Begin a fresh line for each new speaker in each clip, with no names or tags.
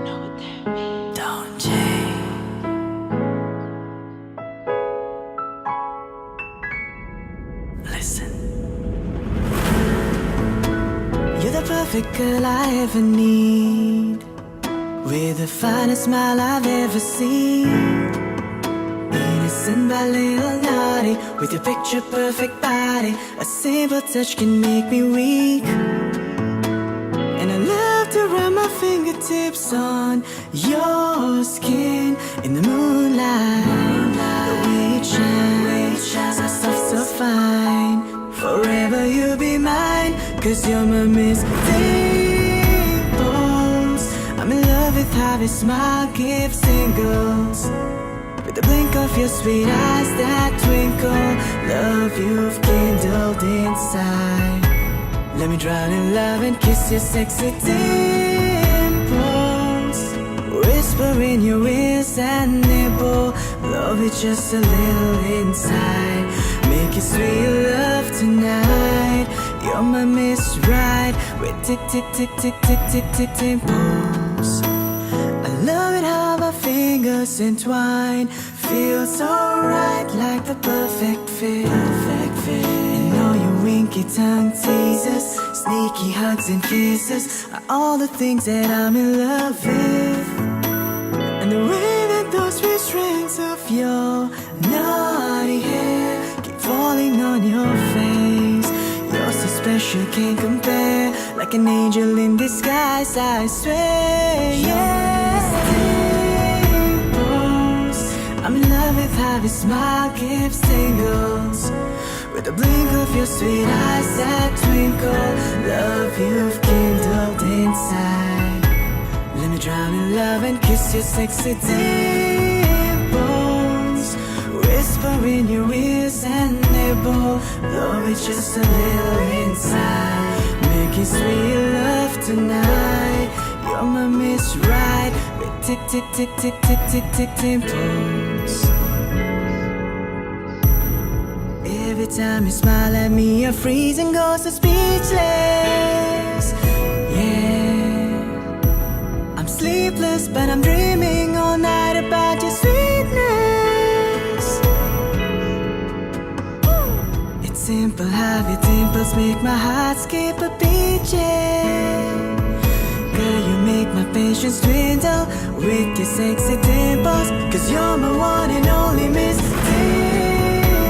Don't change. Listen. You're the perfect girl I ever need, with the finest smile I've ever seen. Innocent but little naughty, with your picture perfect body. A simple touch can make me weak. And I love to rub my fingertips on your skin in the moonlight. The way it shines, so soft, so fine. Forever you'll be mine, 'cause you're my Miss Dimples. I'm in love with how your smile gives tingles, with the blink of your sweet eyes that twinkle. Love you've kindled inside. Let me drown in love and kiss your sexy dimples. Whisper in your ears and nibble. Love it just a little inside. Make it sweet love tonight. You're my Miss Right, with tick tick tick tick tick tick tick dimples. I love it how my fingers entwine. Feels so right, like the perfect fit. And all your winky tongue teasers, sneaky hugs and kisses are all the things that I'm in love with. And the way that those sweet strings of your naughty hair keep falling on your face. You're so special, can't compare. Like an angel in disguise, I swear. Yes, dimples. I'm in love with how your smile gives tingles, with the blink of your sweet eyes that twinkle. Love you've kindled inside. Let me drown in love and kiss your sexy dimples. Whisper in your ears and nibble. Love it just a little inside. Make it sweet love tonight. You're my Miss Right, with tick tick tick tick tick tick tick dimples. Every time you smile at me, I freeze and go so speechless. Yeah, I'm sleepless, but I'm dreaming all night about your sweetness. It's simple how your dimples make my heart skip a beat, yeah. Girl, you make my patience dwindle with your sexy dimples, 'cause you're my one and only Miss Dimples.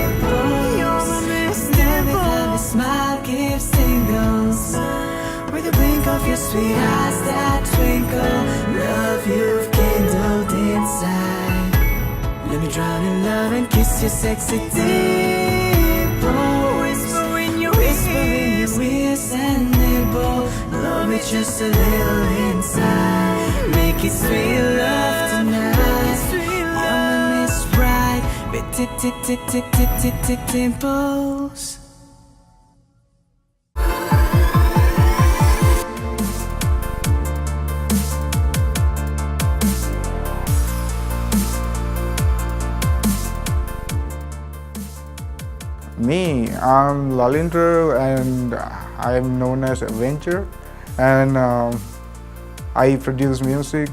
You're my Miss Dimples. How your smile gives tingles, with the blink of your sweet eyes that twinkle. Love you've kindled inside. Let me drown in love and kiss your sexy dimples. Whisper in your ears and nibble. Love it just a little inside. Make it sweet love tonight. You're my Miss Right, with tick tick tick tick tick tick tick dimples.
Me, I'm Lalindra and I'm known as Adventure, and I produce music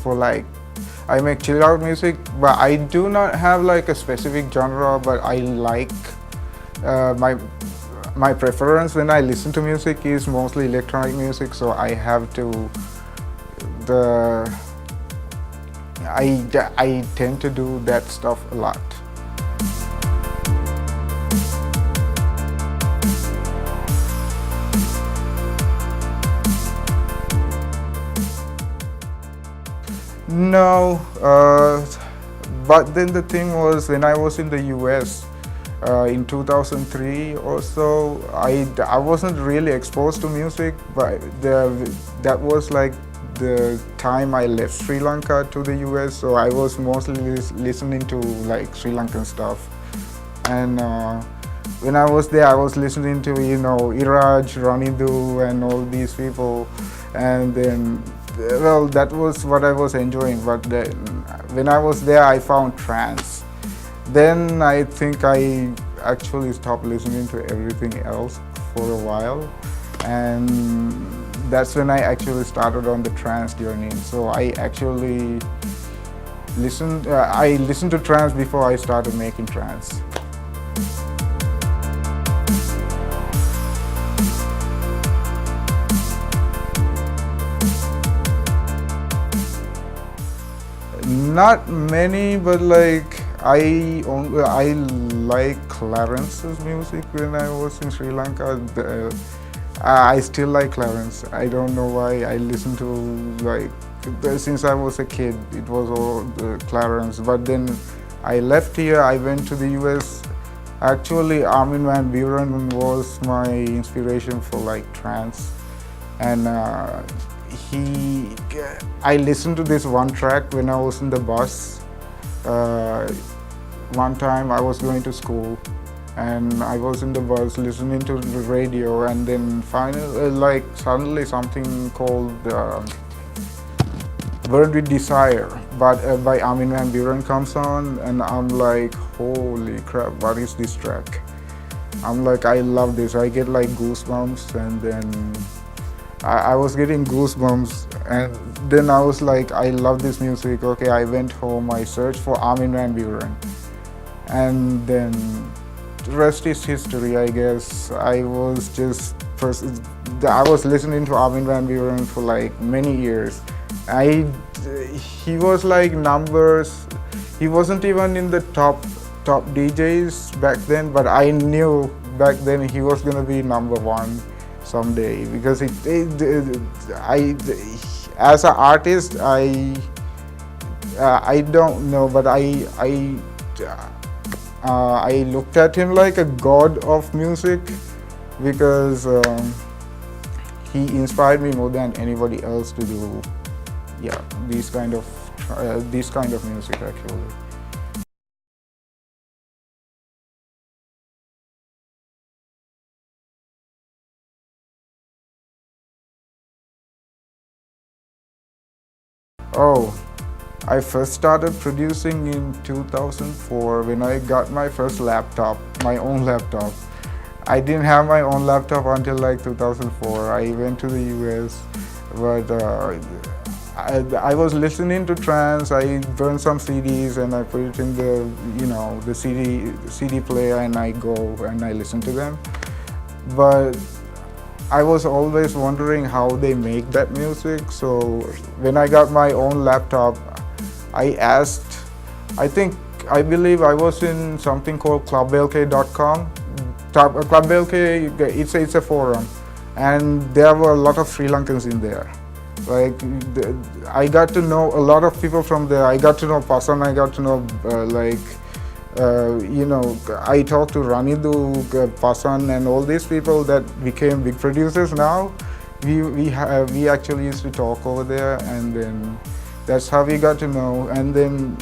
for I make chill out music, but I do not have like a specific genre, but I like my preference when I listen to music is mostly electronic music, so I have to I tend to do that stuff a lot. No, but then the thing was, when I was in the US in 2003 or so, I wasn't really exposed to music, but that was like the time I left Sri Lanka to the US, so I was mostly listening to like Sri Lankan stuff. And when I was there, I was listening to, Iraj, Ranidu and all these people, and then well, that was what I was enjoying, but then when I was there I found trance. Then I think I actually stopped listening to everything else for a while, and that's when I actually started on the trance journey. So I actually listened to trance before I started making trance. Not many, but like I like Clarence's music when I was in Sri Lanka. I still like Clarence. I don't know why. I listen to like since I was a kid. It was all Clarence. But then I left here. I went to the US. Actually, Armin van Buuren was my inspiration for like trance, and I listened to this one track when I was in the bus. One time I was going to school and I was in the bus listening to the radio, and then finally, suddenly something called Burn with Desire by Armin van Buuren comes on, and I'm like, holy crap, what is this track? I'm like, I love this. I get like goosebumps, and then I was getting goosebumps, and then I was like, I love this music. Okay, I went home, I searched for Armin van Buuren, and then the rest is history, I guess. I was listening to Armin van Buuren for like many years. He was like numbers. He wasn't even in the top DJs back then, but I knew back then he was gonna be number one someday, because as an artist, I don't know, but I looked at him like a god of music, because he inspired me more than anybody else to do, these kind of music actually. Oh, I first started producing in 2004 when I got my first laptop, my own laptop. I didn't have my own laptop until like 2004. I went to the US, but I was listening to trance. I burned some CDs and I put it in the CD player, and I go and I listen to them. But I was always wondering how they make that music. So when I got my own laptop, I believe I was in something called clublk.com. Clublk, it's a forum, and there were a lot of Sri Lankans in there. Like I got to know a lot of people from there. I got to know Pasan. I got to know I talked to Ranidu, Pasan, and all these people that became big producers now. We actually used to talk over there, and then that's how we got to know. And then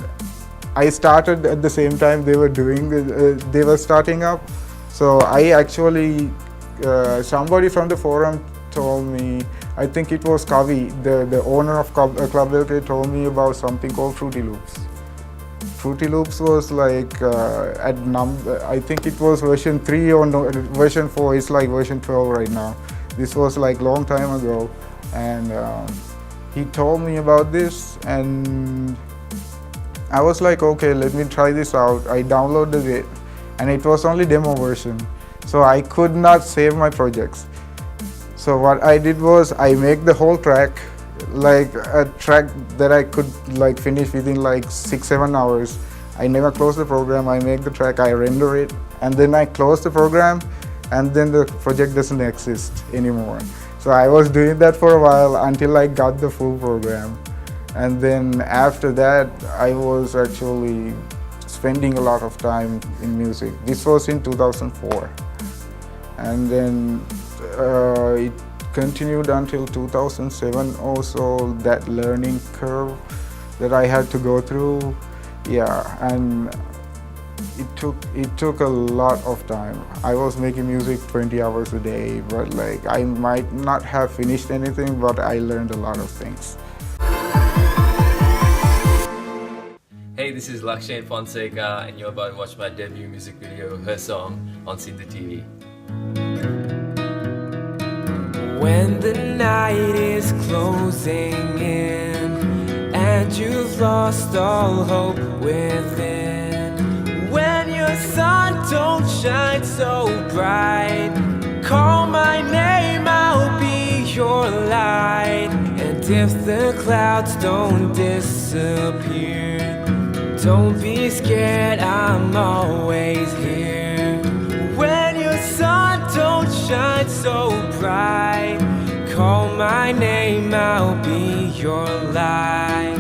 I started at the same time they were starting up. So I actually, somebody from the forum told me, I think it was Kavi, the owner of Clublk, told me about something called Fruity Loops. Fruity Loops was like I think it was version 3 or no, version 4. It's like version 12 right now. This was like long time ago, and he told me about this, and I was like, okay, let me try this out. I downloaded it, and it was only demo version, so I could not save my projects. So what I did was I make the whole track, like a track that I could like finish within like 6-7 hours. I never close the program. I make the track, I render it, and then I close the program, and then the project doesn't exist anymore. So I was doing that for a while until I got the full program, and then after that I was actually spending a lot of time in music. This was in 2004, and then it continued until 2007 also, that learning curve that I had to go through. And it took a lot of time. I was making music 20 hours a day, but like I might not have finished anything, but I learned a lot of things.
Hey, this is Lakshain Fonseca, and you're about to watch my debut music video, Her Song, on Sindhu TV.
When the night is closing in and you've lost all hope within, when your sun don't shine so bright, call my name, I'll be your light. And if the clouds don't disappear, don't be scared, I'm always here. When your sun don't shine so bright, call my name, I'll be your light.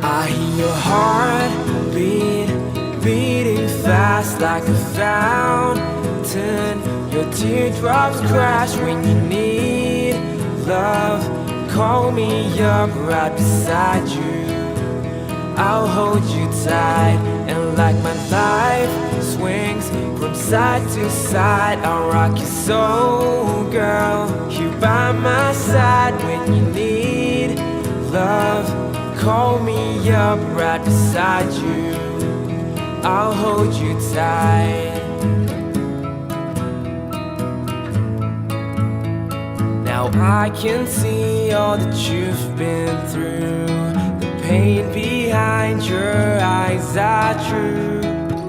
I hear your heart beating fast like a fountain. Your teardrops crash when you need love. Call me up right beside you, I'll hold you tight. And like my life swings from side to side, I'll rock your soul, girl. You by my side when you need love. Call me up right beside you, I'll hold you tight. Now I can see all that you've been through. The pain behind your eyes are true.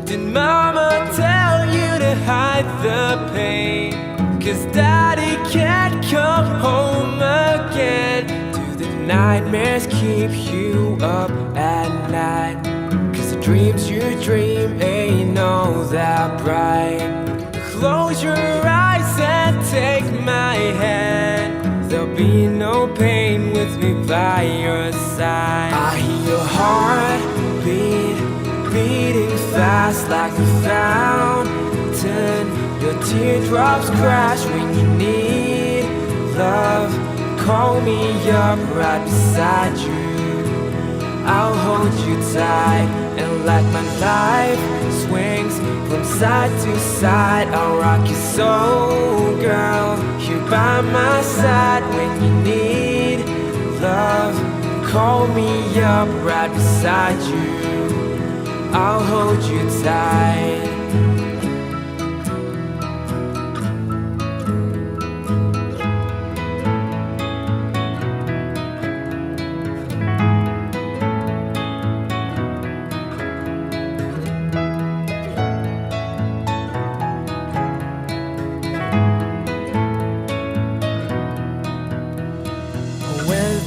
Did mama tell you to hide the pain? 'Cause daddy can't come home again. Do the nightmares keep you up at night? 'Cause the dreams you dream ain't all that bright. Close your eyes and take my hand. There'll be no pain with me by your side. I hear your heart beating fast like a fountain. Your teardrops crash when you need love. Call me up right beside you, I'll hold you tight. And like my life swings from side to side, I'll rock your soul, girl. You by my side when you need love. Call me up right beside you, I'll hold you tight.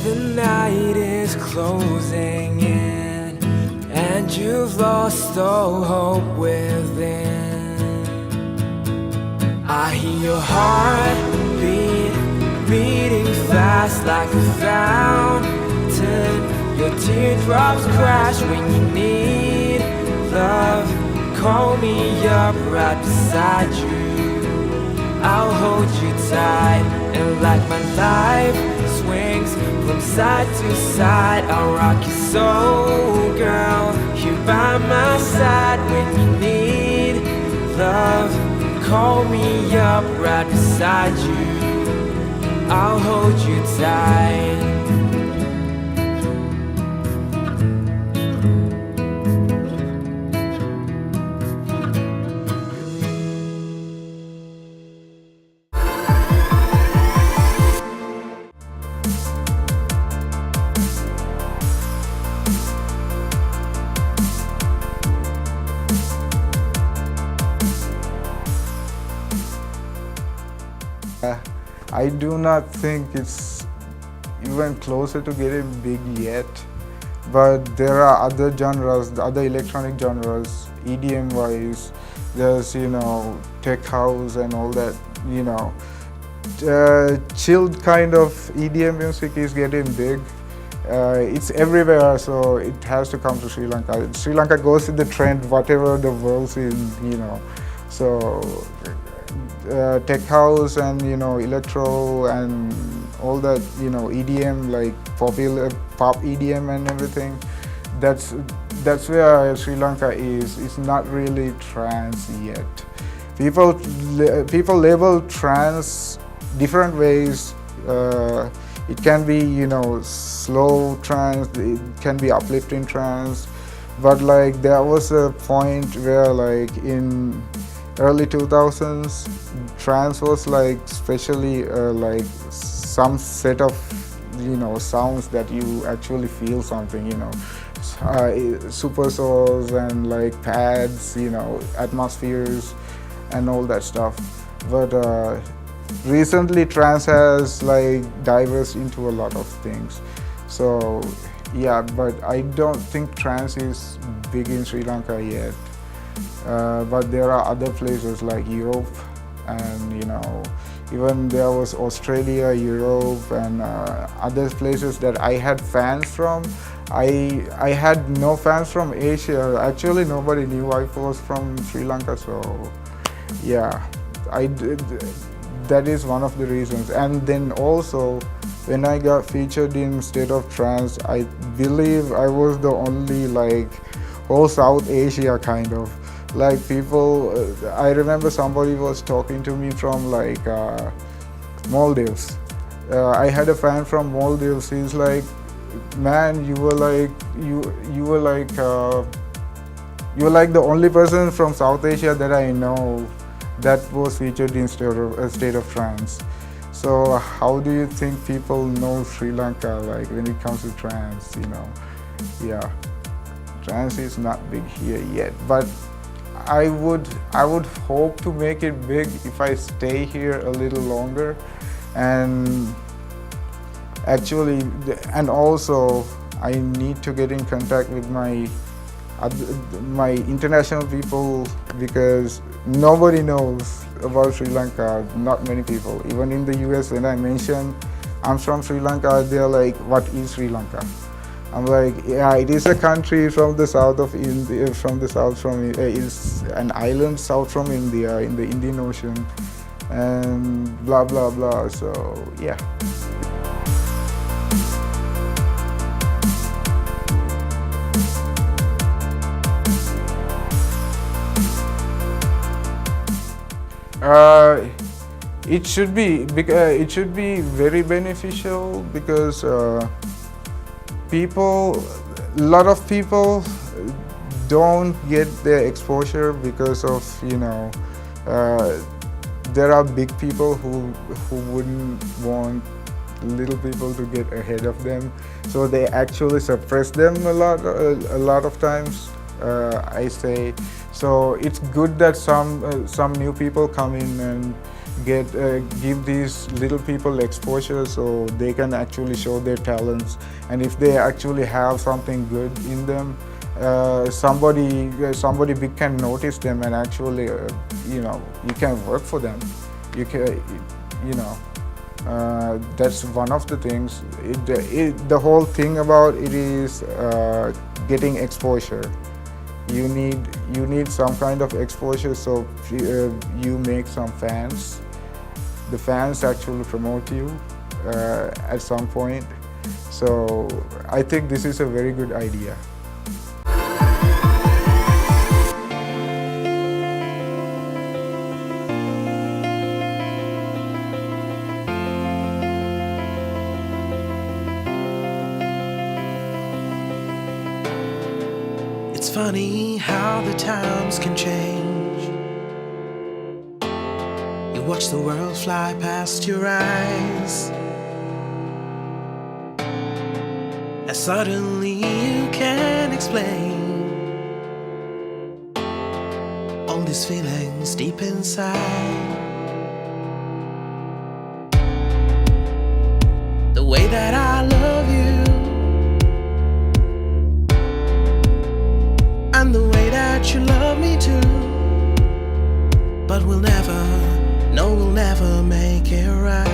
The night is closing in and you've lost all hope within. I hear your heart beating fast like a fountain. Your teardrops crash when you need love. Call me up right beside you, I'll hold you tight. And like my life swings from side to side, I'll rock your soul, girl. You by my side when you need love. Call me up right beside you, I'll hold you tight.
I do not think it's even closer to getting big yet, but there are other genres, other electronic genres, EDM wise. There's, you know, tech house and all that, you know. Chilled kind of EDM music is getting big. It's everywhere, so it has to come to Sri Lanka. Sri Lanka goes with the trend, whatever the world's in, you know. So tech house and, you know, electro and all that, you know, EDM, like popular pop EDM and everything. That's where Sri Lanka is. It's not really trance yet. People label trance different ways. It can be, you know, slow trance. It can be uplifting trance. But like there was a point where, like in early 2000s, trance was like especially like some set of sounds that you actually feel something, super souls and like pads, atmospheres and all that stuff. But recently trance has like diverged into a lot of things. So yeah, but I don't think trance is big in Sri Lanka yet. But there are other places like Europe, and even there was Australia, Europe, and other places that I had fans from. I had no fans from Asia. Actually, nobody knew I was from Sri Lanka. So yeah, I did. That is one of the reasons. And then also, when I got featured in State of Trance, I believe I was the only like whole South Asia kind of. Like people, I remember somebody was talking to me from like Maldives. I had a fan from Maldives. He's like, "Man, you were like the only person from South Asia that I know that was featured in State of Trance." So how do you think people know Sri Lanka like when it comes to trance? Yeah, trance is not big here yet, but I would hope to make it big if I stay here a little longer, and actually, and also I need to get in contact with my international people, because nobody knows about Sri Lanka, not many people. Even in the US, when I mention I'm from Sri Lanka, they're like, "What is Sri Lanka?" I'm like, yeah, it is a country from the south of India, it's an island south from India in the Indian Ocean, and blah blah blah. So yeah. It should be very beneficial, because a lot of people don't get their exposure because of there are big people who wouldn't want little people to get ahead of them, so they actually suppress them a lot of times. I say, so it's good that some new people come in and give these little people exposure, so they can actually show their talents, and if they actually have something good in them, somebody big can notice them, and actually you can work for them. You can that's one of the things. The whole thing about it is getting exposure. You need some kind of exposure, so you make some fans. The fans actually promote you at some point. So I think this is a very good idea.
It's funny how the times can change. You watch the world fly past your eyes, and suddenly you can't explain all these feelings deep inside. The way that I love you, and the way that you love me too, but we'll never make it right.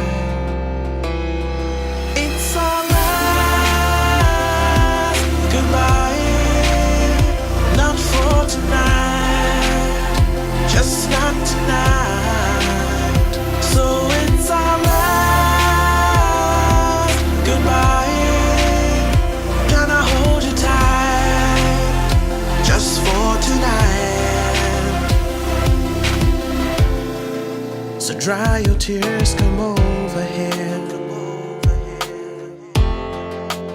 It's our last goodbye, not for tonight, just not tonight. So it's our last goodbye, gonna hold you tight, just for tonight. So dry your tears, come over here.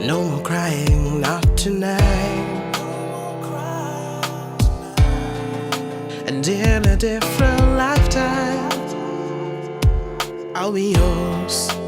No more crying, not tonight. And and in a different lifetime, I'll be yours.